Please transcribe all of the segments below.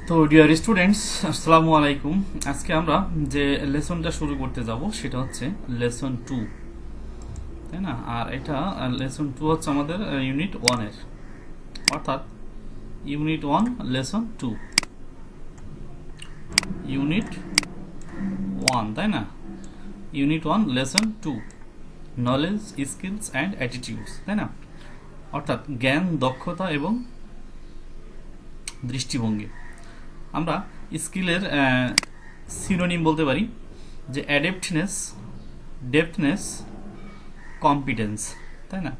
তো dear students, আসসালামু আলাইকুম। আজকে আমরা যে লেসনটা শুরু করতে যাব সেটা হচ্ছে লেসন 2, তাই না? আর এটা লেসন 2 হচ্ছে আমাদের ইউনিট 1 এর, অর্থাৎ ইউনিট 1 লেসন 2, ইউনিট 1, তাই না? Unit 1 lesson 2, knowledge, skills and attitudes, তাই না? অর্থাৎ জ্ঞান, দক্ষতা এবং দৃষ্টিভঙ্গি। আমরা স্কিলের সিনোনিম বলতে পারি যে অ্যাডেপ্টনেস, ডেপথনেস, কম্পিটেন্স, তাই না?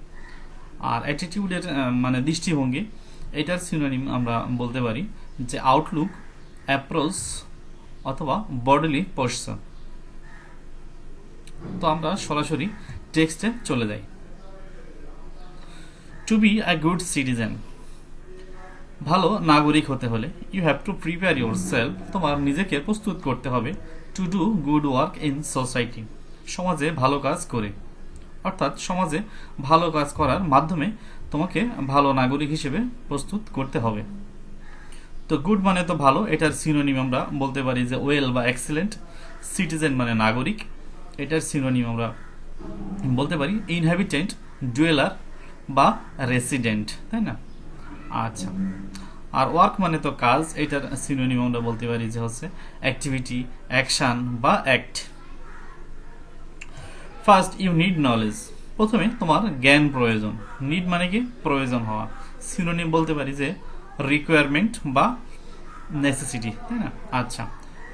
আর অ্যাটিটিউডের মানে দৃষ্টিভঙ্গি, এটার সিনোনিম আমরা বলতে পারি যে আউটলুক, অ্যাপ্রোচ অথবা বডিলি পশ্চার। তো আমরা সরাসরি টেক্সটে চলে যাই। To be a good citizen, ভালো নাগরিক হতে হলে you have to prepare yourself, তোমার নিজেকে প্রস্তুত করতে হবে to do good work in society, সমাজে ভালো কাজ করে। অর্থাৎ সমাজে ভালো কাজ করার মাধ্যমে তোমাকে ভালো নাগরিক হিসেবে প্রস্তুত করতে হবে। তো গুড মানে তো ভালো, এটার সিনোনিম আমরা বলতে পারি যে ওয়েল বা এক্সিলেন্ট। সিটিজেন মানে নাগরিক, এটার সিনোনিম আমরা বলতে পারি ইনহ্যাবিটেন্ট, ডুয়েলার বা রেসিডেন্ট, তাই না? আচ্ছা, আর ওয়ার্ক মানে তো কাজ, এটার সিনোনিম আমরা বলতে পারি যে হচ্ছে অ্যাক্টিভিটি, অ্যাকশন বা act. First you need knowledge, প্রথমে তোমার জ্ঞান প্রয়োজন। নিড মানে কি? প্রয়োজন হওয়া। সিনোনিম বলতে পারি যে রিকোয়ারমেন্ট বা নেসেসিটি, তাই না? আচ্ছা,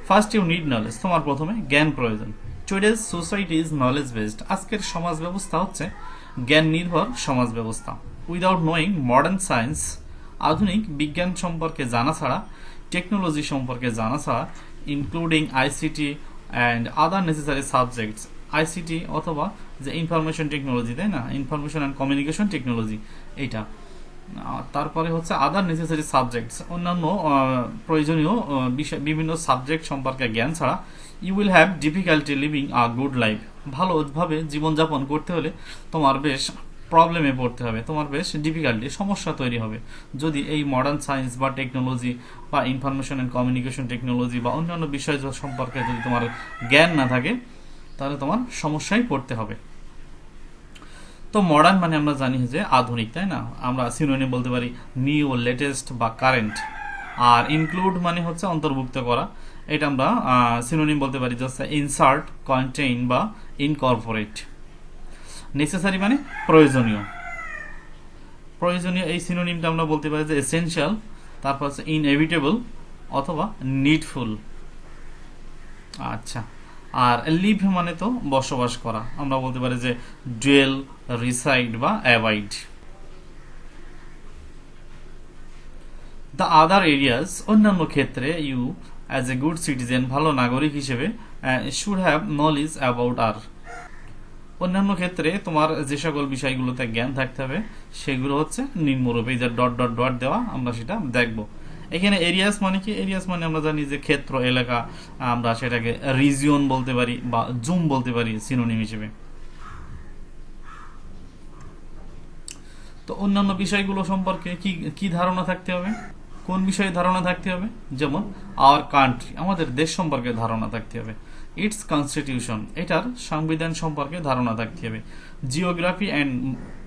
ফার্স্ট ইউ নিড নলেজ, তোমার প্রথমে জ্ঞান প্রয়োজন। Today's society is knowledge based, আজকের সমাজ ব্যবস্থা হচ্ছে জ্ঞান নির্ভর সমাজ ব্যবস্থা। উইদাউট নোয়িং মডার্ন সায়েন্স, আধুনিক বিজ্ঞান সম্পর্কে জানা ছাড়া, টেকনোলজি সম্পর্কে জানা ছাড়া, including ICT and other necessary subjects, ICT অথবা যে ইনফরমেশন টেকনোলজি, তাই না? ইনফরমেশন অ্যান্ড কমিউনিকেশন টেকনোলজি, এইটা। তারপরে হচ্ছে আদার নেসেসারি সাবজেক্টস, অন্যান্য প্রয়োজনীয় বিষয়, বিভিন্ন সাবজেক্ট সম্পর্কে জ্ঞান ছাড়া you will have difficulty living a good life, ভালোভাবে জীবনযাপন করতে হলে তোমার বেশ প্রবলেমে পড়তে হবে, তোমার বেশ ডিফিকাল্টি, সমস্যা তৈরি হবে যদি এই মডার্ন সায়েন্স বা টেকনোলজি বা ইনফরমেশন অ্যান্ড কমিউনিকেশন টেকনোলজি বা অন্যান্য বিষয় সম্পর্কে যদি তোমার জ্ঞান না থাকে, তাহলে তোমার সমস্যায় পড়তে হবে। তো মডার্ন মানে আমরা জানি যে আধুনিক, তাই না? আমরা সিনোনিম বলতে পারি নিউ, লেটেস্ট বা কারেন্ট। আর ইনক্লুড মানে হচ্ছে অন্তর্ভুক্ত করা, এটা আমরা সিনোনিম বলতে পারি যে ইনসার্ট, কন্টেইন বা ইনকর্পোরেট। নেসেসারি মানে প্রয়োজনীয়, প্রয়োজনীয় এই সিনোনিমটা আমরা বলতে পারি যে এসেনশিয়াল, তারপর হচ্ছে ইনএভিটেবল অথবা নিডফুল। আচ্ছা, আর লিভ মানে তো বসবাস করা, আমরা বলতে পারি যে ডুয়েল, রিসাইড বা অ্যাভাইড। দ্য আদার এরিয়াস, অন্যান্য ক্ষেত্রে you as a good citizen, ভালো নাগরিক হিসেবে শুড হ্যাভ নলেজ অ্যাবাউট আর, অন্যান্য ক্ষেত্রে তোমার যে সকল বিষয়গুলোতে জ্ঞান থাকতে হবে সেগুলো হচ্ছে নিম্নরূপে, যে ডট ডট ডট দেওয়া, আমরা সেটা দেখব। এখানে এরিয়াস মানে কি? এরিয়াস মানে আমরা জানি যে ক্ষেত্র, এলাকা, আমরা সেটাকে রিজিয়ন বলতে পারি বা জুম বলতে পারি সিনোনিম হিসেবে। তো অন্যান্য বিষয়গুলো সম্পর্কে কি কি ধারণা থাকতে হবে? কোন বিষয়ে ধারণা থাকতে হবে? যেমন আওয়ার কান্ট্রি, আমাদের দেশ সম্পর্কে ধারণা থাকতে হবে। ইটস কনস্টিটিউশন, এটার সংবিধান সম্পর্কে ধারণা থাকতে হবে। জিওগ্রাফি অ্যান্ড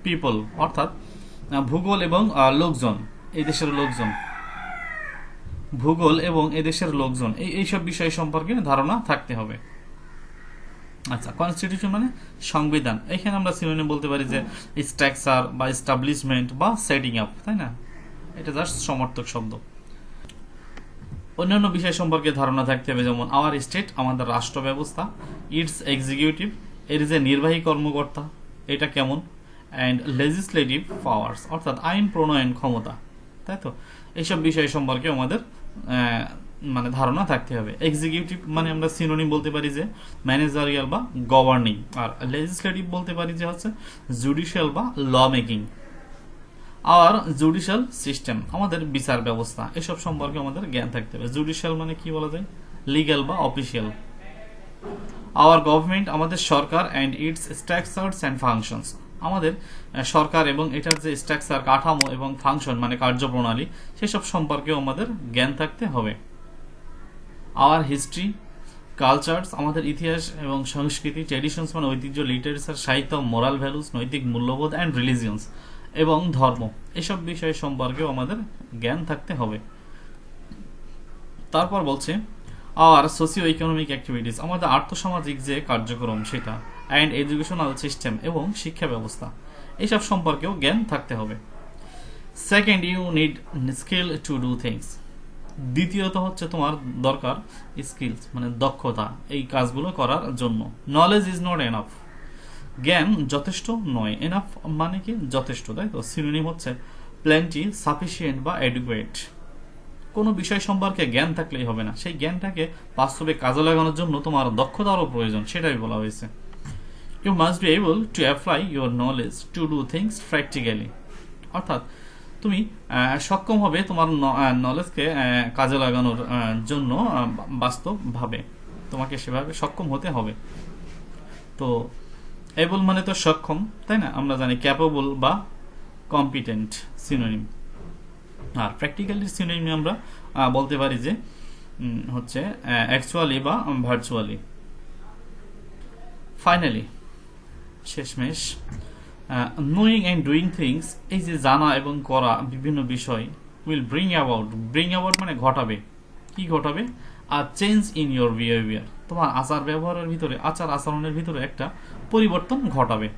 পিপল, অর্থাৎ ভূগোল এবং লোকজন, এই দেশের লোকজন, ভূগোল এবং এদেশের লোকজন, এইসব বিষয় সম্পর্কে ধারণা থাকতে হবে। আচ্ছা, কনস্টিটিউশন মানে সংবিধান, এখানে আমরা সিনোনিম বলতে পারি যে স্ট্রাকচার বা এস্টাবলিশমেন্ট বা সেটিং আপ, তাই না? এটা জাস্ট সমর্থক শব্দ। অন্যান্য বিষয় সম্পর্কে ধারণা থাকতে হবে, যেমন আওয়ার স্টেট, আমাদের রাষ্ট্র ব্যবস্থা, ইটস এক্সিকিউটিভ, এর যে নির্বাহী কর্মকর্তা এটা কেমন, অ্যান্ড লেজিসলেটিভ পাওয়ার্স, অর্থাৎ আইন প্রণয়ন ক্ষমতা, তাই তো? এইসব বিষয় সম্পর্কে আমাদের মানে ধারণা থাকতে হবে। এক্সিকিউটিভ মানে আমরা সিনোনিম বলতে পারি যে ম্যানেজারিয়াল বা গভর্নিং, আর লেজিসলেটিভ বলতে পারি যে হচ্ছে জুডিশিয়াল বা ল মেকিং। আর জুডিশিয়াল সিস্টেম, আমাদের বিচার ব্যবস্থা, এসব সম্পর্কে আমাদের জ্ঞান থাকতে হবে। জুডিশিয়াল মানে কি বলা যায়? লিগ্যাল বা অফিসিয়াল। আওয়ার গভর্নমেন্ট, আমাদের সরকার, and its structures and functions, আমাদের সরকার এবং এটার যে স্ট্রাকচার, কাঠামো এবং ফাংশন মানে কার্যপ্রণালী, সেসব সম্পর্কেও আমাদের জ্ঞান থাকতে হবে। আওয়ার হিস্ট্রি, কালচার্স, আমাদের ইতিহাস এবং সংস্কৃতি, ট্র্যাডিশনস মানে ঐতিহ্য, লিটারেচার সাহিত্য, মোরাল ভ্যালুস নৈতিক মূল্যবোধ, অ্যান্ড রিলিজিয়ন্স এবং ধর্ম, এসব বিষয় সম্পর্কেও আমাদের জ্ঞান থাকতে হবে। তারপর বলছে আওয়ার সোশিও ইকোনমিক অ্যাক্টিভিটিস, আমাদের আর্থসামাজিক যে কার্যক্রম সেটা, অ্যান্ড এডুকেশনাল সিস্টেম এবং শিক্ষা ব্যবস্থা, এইসব সম্পর্কেও জ্ঞান থাকতে হবে। Second, you need skill to do things, দ্বিতীয়ত হচ্ছে তোমার দরকার স্কিলস মানে দক্ষতা এই কাজগুলো করার জন্য। নলেজ ইজ নট এনাফ, জ্ঞান যথেষ্ট নয়। এনাফ মানে কি যথেষ্ট, তাই তো? সিনোনিম হচ্ছে প্লেন্টি, সাফিসিয়েন্ট বা এডুকুয়েট। কোনো বিষয় সম্পর্কে জ্ঞান থাকলেই হবে না, সেই জ্ঞানটাকে বাস্তবে কাজে লাগানোর জন্য তোমার দক্ষতারও প্রয়োজন, সেটাই বলা হয়েছে। You must be able to apply your knowledge to do things practically, অর্থাৎ তুমি সক্ষম হবে তোমার নলেজকে কাজে লাগানোর জন্য বাস্তবভাবে তোমাকে সেভাবে সক্ষম হতে হবে। তো এবল মানে তো সক্ষম, তাই না? আমরা জানি ক্যাপেবল বা কম্পিটেন্ট সিনোনিম। আর প্র্যাকটিক্যালি সিনোনিম আমরা বলতে পারি যে হচ্ছে অ্যাকচুয়ালি বা ভার্চুয়ালি। ফাইনালি, শেষমেশ, নোয়িং অ্যান্ড ডুইং থিংস, এই যে জানা এবং করা বিভিন্ন বিষয়, উইল ব্রিং অ্যাবাউট মানে ঘটাবে, কি ঘটাবে? আর চেঞ্জ ইন ইয়োর বিহেভিয়ার, তোমার আচার ব্যবহারের ভিতরে, আচার আচরণের ভিতরে একটা পরিবর্তন ঘটাবে।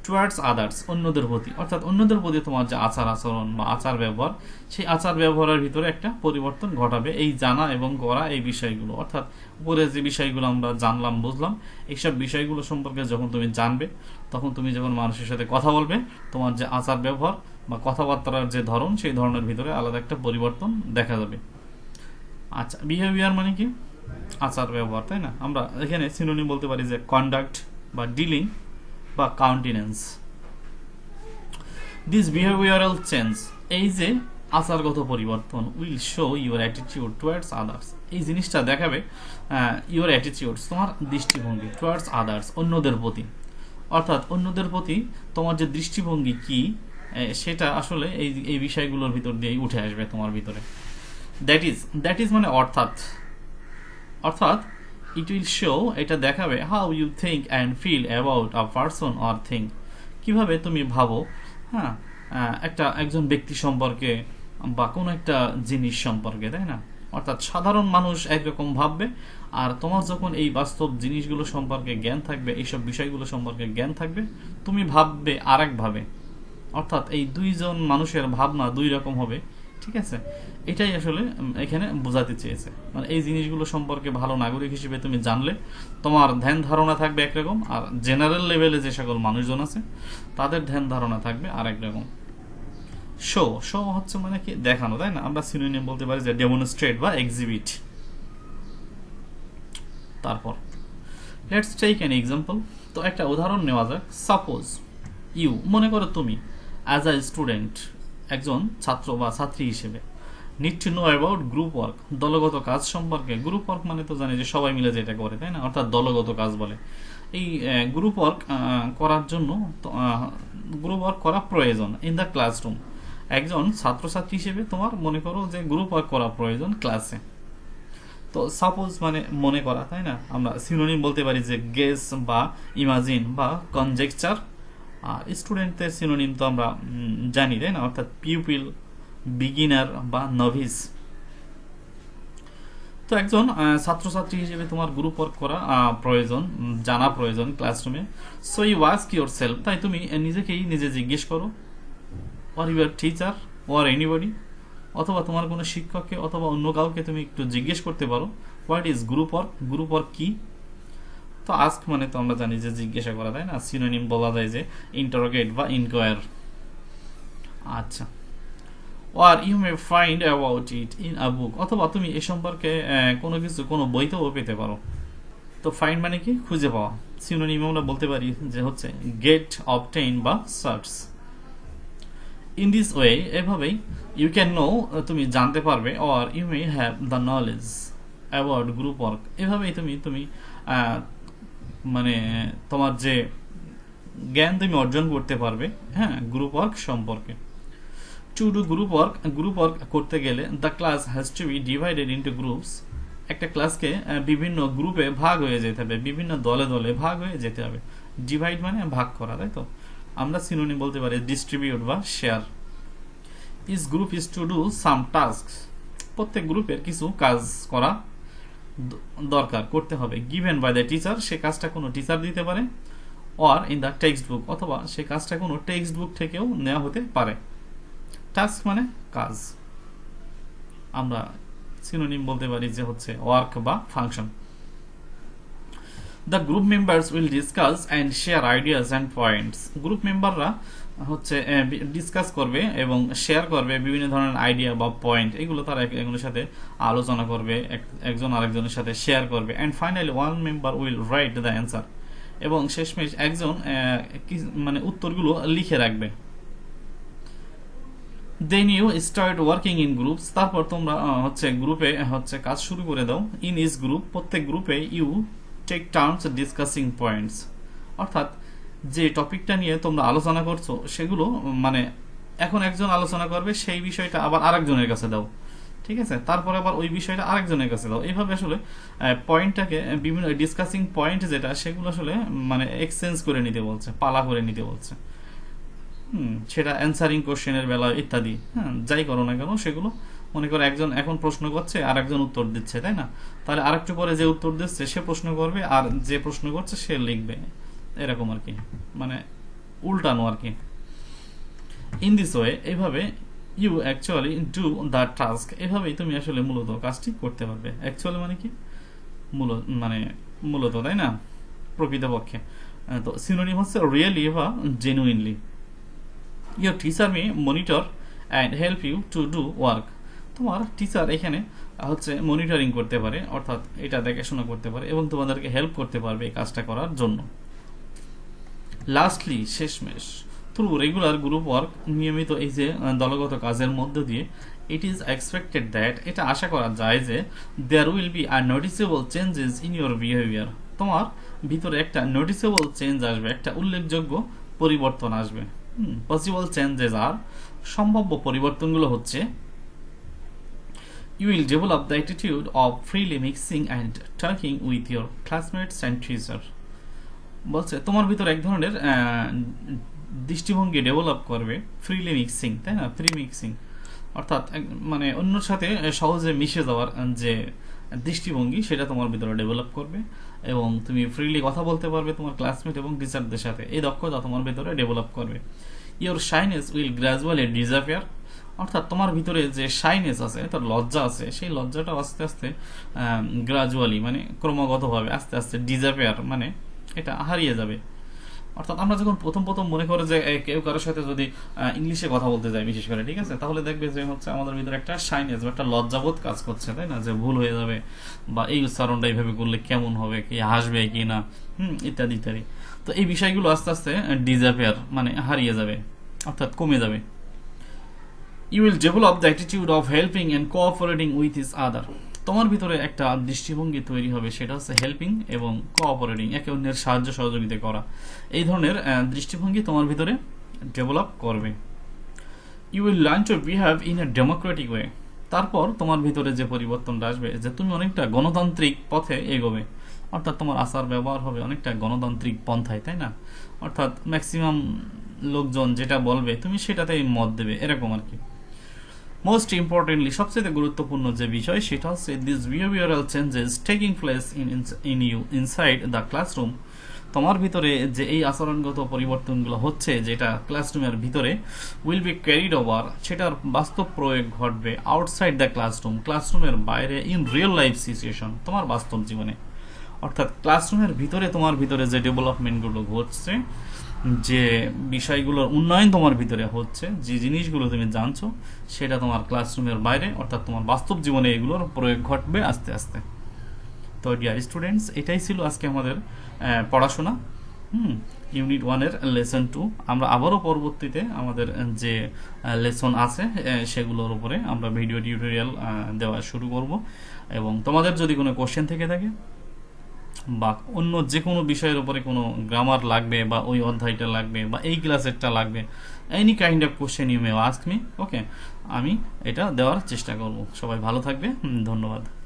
টুয়ার্ডস আদার্স, অন্যদের প্রতি, অর্থাৎ অন্যদের প্রতি তোমার যে আচার আচরণ বা আচার ব্যবহার, সেই আচার ব্যবহারের ভিতরে একটা পরিবর্তন ঘটাবে এই জানা এবং করা এই বিষয়গুলো। অর্থাৎ উপরে যে বিষয়গুলো আমরা জানলাম বুঝলাম, এইসব বিষয়গুলো সম্পর্কে যখন তুমি জানবে, তখন তুমি যখন মানুষের সাথে কথা বলবে, তোমার যে আচার ব্যবহার বা কথাবার্তার যে ধরন, সেই ধরনের ভিতরে আলাদা একটা পরিবর্তন দেখা যাবে। আচ্ছা, বিহেভিয়ার মানে কি? আচার ব্যবহার, তাই না? আমরা এখানে সিনোনিম বলতে পারি যে কন্ডাক্ট বা ডিলিং বা কাউন্টিনেন্স। দিস বিহেভিয়ারাল চেঞ্জ, এই যে আচারগত পরিবর্তন, will show your attitude towards others, এই জিনিসটা দেখাবে ইউর অ্যাটিটিউডস, তোমার দৃষ্টিভঙ্গি, টুয়ার্ডস আদার্স, অন্যদের প্রতি। অর্থাৎ অন্যদের প্রতি তোমার যে দৃষ্টিভঙ্গি কি, সেটা আসলে এই বিষয়গুলোর ভিতর দিয়েই উঠে আসবে তোমার ভিতরে। দ্যাট ইজ মানে অর্থাৎ ইট উইল শো, এটা দেখাবে how you think and feel about a person or thing, কিভাবে তুমি ভাবো হ্যাঁ একজন ব্যক্তি সম্পর্কে বা কোনো একটা জিনিস সম্পর্কে, তাই না? অর্থাৎ সাধারণ মানুষ একরকম ভাববে, আর তোমার যখন এই বাস্তব জিনিসগুলো সম্পর্কে জ্ঞান থাকবে, এইসব বিষয়গুলো সম্পর্কে জ্ঞান থাকবে, তুমি ভাববে আরেকভাবে। অর্থাৎ এই দুইজন মানুষের ভাবনা দুই রকম হবে, ঠিক আছে? এটাই আসলে এখানে বোঝাতে চেয়েছে। মানে এই জিনিসগুলো সম্পর্কে ভালো নাগরিক হিসেবে তুমি জানলে তোমার ধ্যান ধারণা থাকবে একরকম, আর জেনারেল লেভেলে যে সকল মানুষজন আছে তাদের ধ্যান ধারণা থাকবে আরেক রকম। শো হচ্ছে মানে কি দেখানো, তাই না? আমরা সিনোনিম বলতে পারি যে ডেমনস্ট্রেট বা এক্সিবিট। তারপর লেটস টেক অ্যান এক্সাম্পল, তো একটা উদাহরণ নেওয়া যাক। সাপোজ ইউ, মনে করো তুমি অ্যাজ আ স্টুডেন্ট, একজন ছাত্র বা ছাত্রী হিসেবে, need to know about group work, দলগত কাজ সম্পর্কে। গ্রুপ ওয়ার্ক মানে তো জানি যে সবাই মিলে যেটা করে, তাই না? অর্থাৎ দলগত কাজ বলে। এই গ্রুপ ওয়ার্ক করার জন্য গ্রুপ ওয়ার্ক করা প্রয়োজন ইন দ্য ক্লাসরুম। একজন ছাত্রছাত্রী হিসেবে তোমার মনে করো যে গ্রুপ ওয়ার্ক করা প্রয়োজন ক্লাসে। তো সাপোজ মানে মনে করা, তাই না? আমরা সিনোনিম বলতে পারি যে গেস বা ইমাজিন বা কনজেকচার। আর স্টুডেন্টদের সিনোনিম তো আমরা জানি, তাই না? অর্থাৎ পিউপিল, বিগিনার বা নভিস। তো একজন ছাত্রছাত্রী হিসেবে তোমার গ্রুপ ওয়ার্ক করা প্রয়োজন, জানা প্রয়োজন ক্লাসরুমে। So you ask yourself, তাই তুমি নিজেকেই নিজে জিজ্ঞেস করো, or your teacher or anybody, অথবা তোমার কোনো শিক্ষককে অথবা অন্য কাউকে তুমি একটু জিজ্ঞেস করতে পারো, what is group work, group work কি? তো আস্ক মানে তো আমরা জানি যে জিজ্ঞাসা করা, তাই না? সিনোনিম বলা যায় যে ইন্টারোগেট বা ইনকোয়ার। আচ্ছা, or you may find about it in a book, অথবা তুমি এ সম্পর্কে কোনো কিছু কোনো বইতেও পেতে পারো। তো ফাইন্ড মানে কি খুঁজে পাওয়া, সিনোনিম আমরা বলতে পারি যে হচ্ছে গেট, অবটেইন বা সার্চ। ইন দিস ওয়ে, এভাবেই ইউ ক্যান নো, তুমি জানতে পারবে, or you may have the knowledge about group work, এভাবেই তুমি মানে তোমার যে জ্ঞান তুমি অর্জন করতে পারবে, হ্যাঁ, গ্রুপ ওয়ার্ক সম্পর্কে। টু ডু গ্রুপ ওয়ার্ক করতে গেলে the class has to be divided into groups. একটা ক্লাসকে বিভিন্ন গ্রুপে ভাগ হয়ে যেতে হবে, বিভিন্ন দলে দলে ভাগ হয়ে যেতে হবে। ডিভাইড মানে ভাগ করা, তাই তো? আমরা সিনোনিম বলতে পারি ডিস্ট্রিবিউট বা share. Each group is to do some task. প্রত্যেক গ্রুপের কিছু কাজ করা দরকার, করতে হবে। গিভেন বাই দ্য টিচার, সে কাজটা কোনো টিচার দিতে পারে। Or in the textbook, অথবা সে কাজটা কোনো টেক্সট বুক থেকেও নেওয়া হতে পারে। টাস্ক মানে কাজ। আমরা সিনোনিম বলতে পারি যে হচ্ছে ওয়ার্ক বা function. The group members will discuss and share ideas and points. Group মেম্বাররা হচ্ছে ডিসকাস করবে এবং শেয়ার করবে বিভিন্ন ধরনের আইডিয়া বা পয়েন্ট, এগুলো তারা এগুলোর সাথে আলোচনা করবে, একজন আরেকজনের সাথে শেয়ার করবে। And finally one member will write the answer, এবং শেষমেশ একজন মানে উত্তরগুলো লিখে রাখবে। Then you start working in groups, তারপর তোমরা হচ্ছে গ্রুপে হচ্ছে কাজ শুরু করে দাও। ইন ইস গ্রুপ, প্রত্যেক গ্রুপে you take turns discussing points, অর্থাৎ যে টপিকটা নিয়ে তোমরা আলোচনা করছো সেগুলো মানে এখন একজন আলোচনা করবে, সেই বিষয়টা আবার আরেকজনের কাছে দাও, ঠিক আছে? তারপরে আবার ওই বিষয়টা আরেকজনের কাছে দাও। এইভাবে আসলে পয়েন্টটাকে বিভিন্ন ডিসকাসিং পয়েন্ট যেটা, সেগুলো আসলে মানে এক্সচেঞ্জ করে নিতে বলছে, পালা করে নিতে বলছে। সেটা অ্যান্সারিং কোশ্চেনের বেলা ইত্যাদি, হ্যাঁ, যাই করো না কেন সেগুলো মনে করো একজন এখন প্রশ্ন করছে আর একজন উত্তর দিচ্ছে, তাই না? তাহলে আরেকটু পরে যে উত্তর দিচ্ছে সে প্রশ্ন করবে আর যে প্রশ্ন করছে সে লিখবে, এরকম আর কি, মানে উল্টানো আর কি। ইন দিস ওয়ে, এইভাবে you actually do the task, এভাবেই তুমি আসলে মূলত কাজটি করতে পারবে। অ্যাকচুয়ালি মানে কি? মানে মূলত, তাই না? প্রকৃতপক্ষে। তো সিনোনিম হচ্ছে রিয়েলি বা genuinely. Your teacher may monitor and help you to do work. তোমার টিচার এখানে হচ্ছে মনিটরিং করতে পারে, অর্থাৎ এটা দেখাশোনা করতে পারে এবং তোমাদেরকে হেল্প করতে পারবে এই কাজটা করার জন্য। লাস্টলি, শেষমেশ, থ্রু রেগুলার গ্রুপ ওয়ার্ক, নিয়মিত এই যে দলগত কাজের মধ্য দিয়ে, ইট ইজ এক্সপেক্টেড দ্যাট, এটা আশা করা যায় যে দেয়ার উইল বি আর noticeable changes in your behaviour. তোমার ভিতরে একটা নোটিসেবল চেঞ্জ আসবে, একটা উল্লেখযোগ্য পরিবর্তন আসবে। পসিবল চেঞ্জেস আর, সম্ভাব্য পরিবর্তনগুলো হচ্ছে, you will develop the attitude of freely mixing and talking with your classmates and teacher. বলছে তোমার ভিতর এক ধরনের দৃষ্টিভঙ্গি ডেভেলপ করবে, ফ্রিলি মিক্সিং, তাই না? ফ্রি মিক্সিং অর্থাৎ মানে অন্যর সাথে সহজে মিশে যাওয়ার যে দৃষ্টিভঙ্গি, সেটা তোমার ভিতরে ডেভেলপ করবে এবং তুমি ফ্রিলি কথা বলতে পারবে তোমার ক্লাসমেট এবং টিচারদের সাথে। এই দক্ষতা তোমার ভিতরে ডেভেলপ করবে। Your shyness will gradually disappear, অর্থাৎ তোমার ভিতরে যে শাইনেস আছে, তার লজ্জা আছে, সেই লজ্জাটা আস্তে আস্তে গ্রাজুয়ালি মানে ক্রমাগতভাবে আস্তে আস্তে ডিসঅ্যাপিয়ার মানে এটা হারিয়ে যাবে। অর্থাৎ আমরা যখন প্রথম প্রথম মনে করে যে কেউ কারোর সাথে যদি ইংলিশে কথা বলতে যায় বিশেষ করে, ঠিক আছে, তাহলে দেখবে যে হচ্ছে আমাদের ভিতরে একটা শাইনেস বা একটা লজ্জাবোধ কাজ করছে, তাই না? যে ভুল হয়ে যাবে বা এই উচ্চারণটা এইভাবে করলে কেমন হবে, কি হাসবে কি না, ইত্যাদি ইত্যাদি। তো এই বিষয়গুলো আস্তে আস্তে ডিসঅ্যাপিয়ার মানে হারিয়ে যাবে, অর্থাৎ কমে যাবে। You will develop the attitude of helping and cooperating with each other. তোমার ভিতরে একটা দৃষ্টিভঙ্গি তৈরি হবে, সেটা হচ্ছে হেল্পিং এবং কোঅপারেটিং, একে অন্যের সাহায্য সহযোগিতা করা। এই ধরনের দৃষ্টিভঙ্গি তোমার ভিতরে ডেভেলপ করবে। You will learn to behave in a democratic way. তারপর তোমার ভিতরে যে পরিবর্তনটা আসবে, যে তুমি অনেকটা গণতান্ত্রিক পথে এগোবে, অর্থাৎ তোমার আচার ব্যবহার হবে অনেকটা গণতান্ত্রিক পন্থায়, তাই না? অর্থাৎ ম্যাক্সিমাম লোকজন যেটা বলবে তুমি সেটাতেই মত দেবে, এরকম আর কি। মোস্ট ইম্পর্টেন্টলি, সবচেয়ে গুরুত্বপূর্ণ যে বিষয়, সেটা হচ্ছে this behavioural changes taking place in you inside the classroom. তোমার ভিতরে যে এই আচরণগত পরিবর্তনগুলো হচ্ছে, যেটা ক্লাসরুমের ভিতরে, উইল বি ক্যারিড ওভার, সেটার বাস্তব প্রয়োগ ঘটবে আউটসাইড দ্য ক্লাসরুম, ক্লাসরুমের বাইরে, ইন রিয়েল লাইফ সিচুয়েশন, তোমার বাস্তব জীবনে। অর্থাৎ ক্লাসরুমের ভিতরে তোমার ভিতরে যে ডেভেলপমেন্টগুলো ঘটছে, যে বিষয়গুলোর উন্নয়ন তোমার ভিতরে হচ্ছে, যে জিনিসগুলো তুমি জানছো, সেটা তোমার ক্লাসরুমের বাইরে অর্থাৎ তোমার বাস্তব জীবনে এগুলোর প্রয়োগ ঘটবে আস্তে আস্তে। তো ডিয়ার স্টুডেন্টস, এটাই ছিল আজকে আমাদের পড়াশোনা, ইউনিট 1-এর লেসন 2। আমরা আবারও পরবর্তীতে আমাদের যে লেসন আছে সেগুলোর উপরে আমরা ভিডিও টিউটোরিয়াল দেওয়া শুরু করব, এবং তোমাদের যদি কোনো কোশ্চেন থেকে থাকে বা অন্য যে কোনো বিষয়ের উপরে কোনো গ্রামার লাগবে বা ওই অধ্যায়টা লাগবে বা এই ক্লাসেরটা লাগবে, any kind of question you may ask me, okay, আমি এটা দেওয়ার চেষ্টা করব। সবাই ভালো থাকবে, ধন্যবাদ।